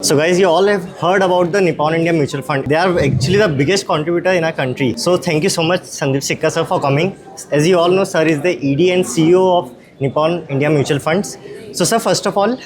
So guys, you all have heard about the Nippon India Mutual Fund. They are actually the biggest contributor in our country. So thank you so much Sandeep Sikka sir for coming. As you all know, sir is the ED and CEO of Nippon India Mutual Funds. So sir, first of all,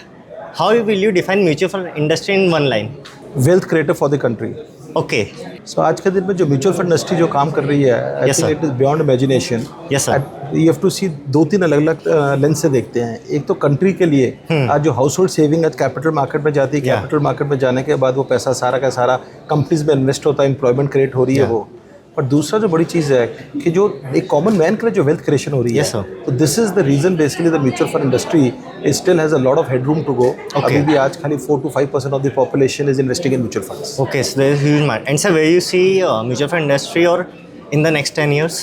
how will you define mutual fund industry in one line? Wealth creator for the country. Okay. सो आज के दिन में जो mutual fund industry जो काम कर रही है, I Yes, think sir. It is beyond imagination. Yes, sir. You have to see दो तीन अलग अलग लेंस से देखते हैं. एक तो कंट्री के लिए आज जो हाउस होल्ड सेविंग आज कैपिटल मार्केट में जाती है, Yeah. कैपिटल मार्केट में जाने के बाद वो पैसा सारा का सारा कंपनीज में इन्वेस्ट होता है, एम्प्लॉयमेंट क्रिएट हो रही है Yeah. वो. पर दूसरा जो बड़ी चीज़ है कि जो एक कॉमन मैन के लिए जो वेल्थ क्रिएशन हो रही है, Yes, sir. तो this is the reason basically the mutual fund industry still has a lot of headroom to go. अभी भी आज खाली 4 to 5% of the population is investing in mutual funds. Okay, so there is huge demand. And sir, where you see mutual fund industry or in the next 10 years?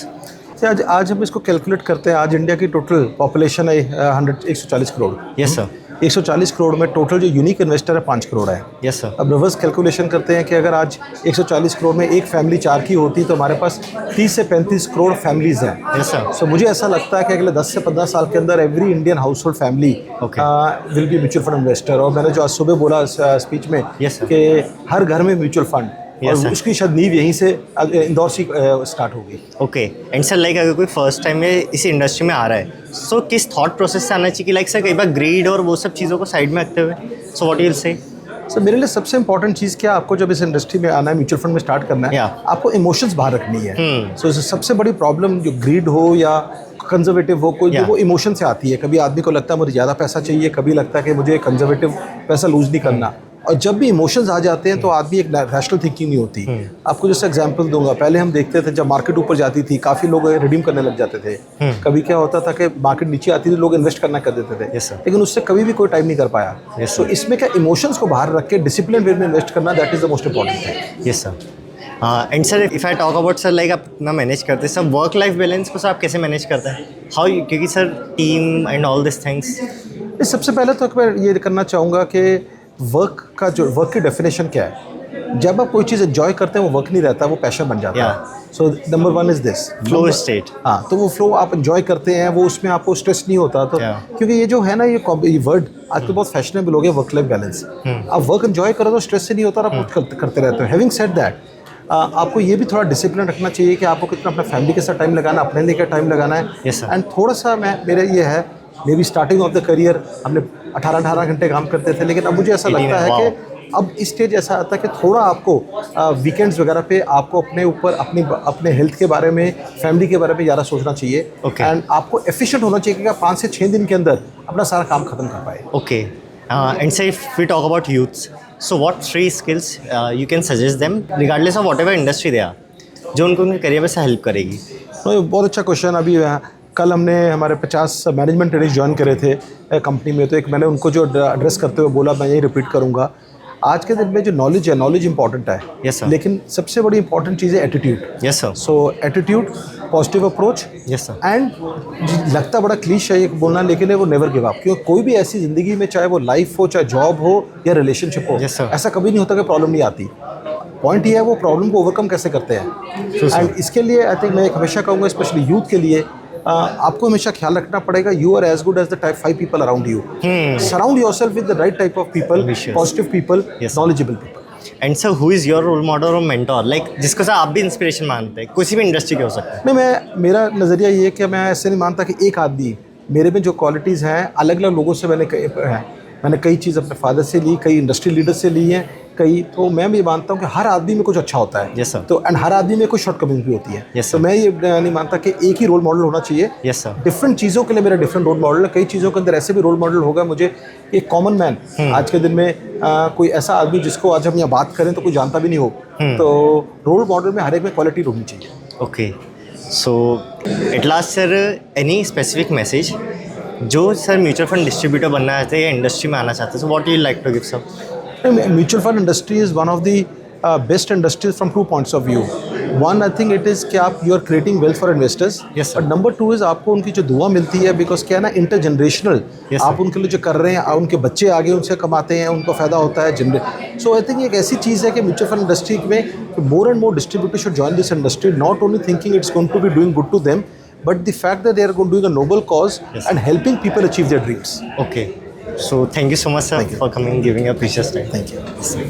आज हम इसको calculate करते हैं. आज इंडिया की टोटल पॉपुलेशन है 140 crore. Yes, sir. 140 crore में total जो यूनिक इन्वेस्टर है 5 करोड़ है. Yes, sir. अब रिवर्स कैलकुलेशन करते हैं कि अगर आज 140 करोड़ में एक फैमिली 4 की होती तो हमारे पास 30 से 35 करोड़ फैमिलीज हैं. Yes, sir. सो मुझे ऐसा लगता है कि अगले 10 से 15 साल के अंदर every Indian house hold family Okay. Will be mutual fund investor. और मैंने जो आज सुबह बोला स्पीच में Yes, sir. कि हर घर में म्यूचुअल फंड, Yes, और sir. उसकी शायद नींव यहीं से इंदौर से स्टार्ट होगी. ओके. एंड सर लाइक अगर कोई फर्स्ट टाइम में इस इंडस्ट्री में आ रहा है, सो किस थॉट प्रोसेस से आना चाहिए कि लाइक सर कई बार ग्रीड और वो सब चीज़ों को साइड में रखते हुए, सो what you will say? Sir मेरे लिए सबसे इंपॉर्टेंट चीज़ क्या, आपको जब इस इंडस्ट्री में आना है, म्यूचुअल फंड में स्टार्ट करना है, Yeah. आपको इमोशंस बाहर रखनी है. सो सबसे बड़ी प्रॉब्लम जो ग्रीड हो या कंजर्वेटिव हो, कोई Yeah. वो इमोशन से आती है. कभी आदमी को लगता है मुझे ज़्यादा पैसा चाहिए, कभी लगता है कि मुझे कंजर्वेटिव पैसा लूज नहीं करना. और जब भी इमोशंस आ जाते हैं तो आदमी एक रैशनल थिंकिंग नहीं होती. आपको जैसे एग्जांपल दूंगा, पहले हम देखते थे जब मार्केट ऊपर जाती थी काफ़ी लोग रिडीम करने लग जाते थे. कभी क्या होता था कि मार्केट नीचे आती थी, लोग इन्वेस्ट करना कर देते थे. Yes, sir. लेकिन उससे कभी भी कोई टाइम नहीं कर पाया. Yes, तो इसमें क्या इमोशंस को बाहर रख के डिसिप्लिन वे में इन्वेस्ट करना, that is the most important thing. Yes sir. And sir if I talk about sir like आप ना मैनेज करते हैं सर वर्क लाइफ बैलेंस को, सर आप कैसे मैनेज करते हैं? हाउ, क्योंकि sir team and all this things. सबसे पहले तो मैं ये करना चाहूँगा कि वर्क की डेफिनेशन क्या है. जब आप कोई चीज़ एंजॉय करते हैं वो वर्क नहीं रहता, वो पैशन बन जाता है. So number 1 is this flow state. हाँ, तो वो फ्लो आप एंजॉय करते हैं, वो उसमें आपको स्ट्रेस नहीं होता. तो Yeah. क्योंकि ये जो है ना, ये वर्ड आजकल बहुत फैशनेबल हो गया, वर्क लाइफ बैलेंस. आप वर्क एंजॉय करो तो स्ट्रेस से नहीं होता, आप करते रहते हो. हैविंग सेड दैट, आपको ये भी थोड़ा डिसिप्लिन रखना चाहिए कि आपको कितना अपना फैमिली के साथ टाइम लगाना, अपने लिए क्या टाइम लगाना है. Yes, sir. एंड थोड़ा सा मेरा ये है, may be starting of the career हमने 18 घंटे काम करते थे, लेकिन अब मुझे ऐसा लगता है कि अब इस स्टेज ऐसा आता है कि थोड़ा आपको वीकेंड्स वगैरह पे आपको अपने ऊपर अपने हेल्थ के बारे में, फैमिली के बारे में ज़्यादा सोचना चाहिए. Okay. एंड आपको एफिशिएंट होना चाहिए कि आप 5 से 6 दिन के अंदर अपना सारा काम खत्म कर पाए. Okay. And sir, if we talk about youths, so what 3 skills you can suggest them, regardless of whatever industry they are, जो उनको उनके करियर में से हेल्प करेगी? तो बहुत अच्छा क्वेश्चन. अभी कल हमने हमारे 50 मैनेजमेंट ट्रेनिंग ज्वाइन करे थे कंपनी में, तो एक मैंने उनको जो एड्रेस करते हुए बोला, मैं यही रिपीट करूँगा. आज के दिन में जो नॉलेज है, नॉलेज इंपॉर्टेंट है. Yes, sir. लेकिन सबसे बड़ी इंपॉर्टेंट चीज़ है attitude. Yes, sir. So attitude, positive approach. Yes, sir. And लगता बड़ा क्लीश है ये बोलना, लेकिन वो नेवर गिव अप. क्योंकि कोई भी ऐसी ज़िंदगी में, चाहे वो लाइफ हो, चाहे जॉब हो या रिलेशनशिप हो, Yes, sir. ऐसा कभी नहीं होता कि प्रॉब्लम नहीं आती. पॉइंट ये है वो प्रॉब्लम को ओवरकम कैसे करते हैं. एंड इसके लिए आई थिंक मैं एक हमेशा कहूँगा, स्पेशली यूथ के लिए, आपको हमेशा ख्याल रखना पड़ेगा, you are as good as the type 5 people around you. Surround yourself with the right type of people, Ambitious. Positive people, Yes, sir. Knowledgeable people. And sir who is your role model और mentor, like जिसको sir आप भी inspiration मानते हैं, किसी भी industry के हो सकता है? नहीं, मेरा नज़रिया ये है कि मैं ऐसे नहीं मानता कि एक आदमी, मेरे में जो क्वालिटीज़ हैं अलग अलग लोगों से मैंने कई चीज़ अपने फादर से ली, कई इंडस्ट्री लीडर से ली हैं, कई. तो मैं भी मानता हूँ कि हर आदमी में कुछ अच्छा होता है. Yes, sir. तो एंड हर आदमी में कुछ शॉर्टकमिंग्स भी होती है. Yes, तो sir. मैं ये नहीं मानता कि एक ही रोल मॉडल होना चाहिए. Yes, sir. डिफरेंट चीज़ों के लिए मेरा डिफरेंट रोल मॉडल है. कई चीज़ों के अंदर ऐसे भी रोल मॉडल होगा. मुझे एक कॉमन मैन, आज के दिन में कोई ऐसा आदमी जिसको आज हम यहाँ बात करें तो कोई जानता भी नहीं हो, तो रोल मॉडल में हर एक में क्वालिटी होनी चाहिए. Okay. So at last sir, any specific message जो सर म्यूचुअल फंड डिस्ट्रीब्यूटर बनना चाहते हैं या इंडस्ट्री में आना चाहते हैं, so what you like to give sir? Mutual fund industry is one of the best industries from 2 points of view. One, I think it is कि आप you are creating wealth for investors. Yes, sir. और number 2 इज़ आपको उनकी जो दुआ मिलती है, बिकॉज क्या है ना, इंटरजनरेशनल. Yes, आप sir. उनके लिए जो कर रहे हैं, उनके बच्चे आगे उनसे कमाते हैं, उनको फ़ायदा होता है. सो आई थिंक एक ऐसी चीज़ है कि म्यूचुअल फंड इंडस्ट्री में more and more distributors should join this industry, not only thinking it's going to be doing good to them, but the fact that they are doing a noble cause Yes. and helping people achieve their dreams. Okay. So thank you so much, sir, Thank you. for coming, giving your precious time. Thank you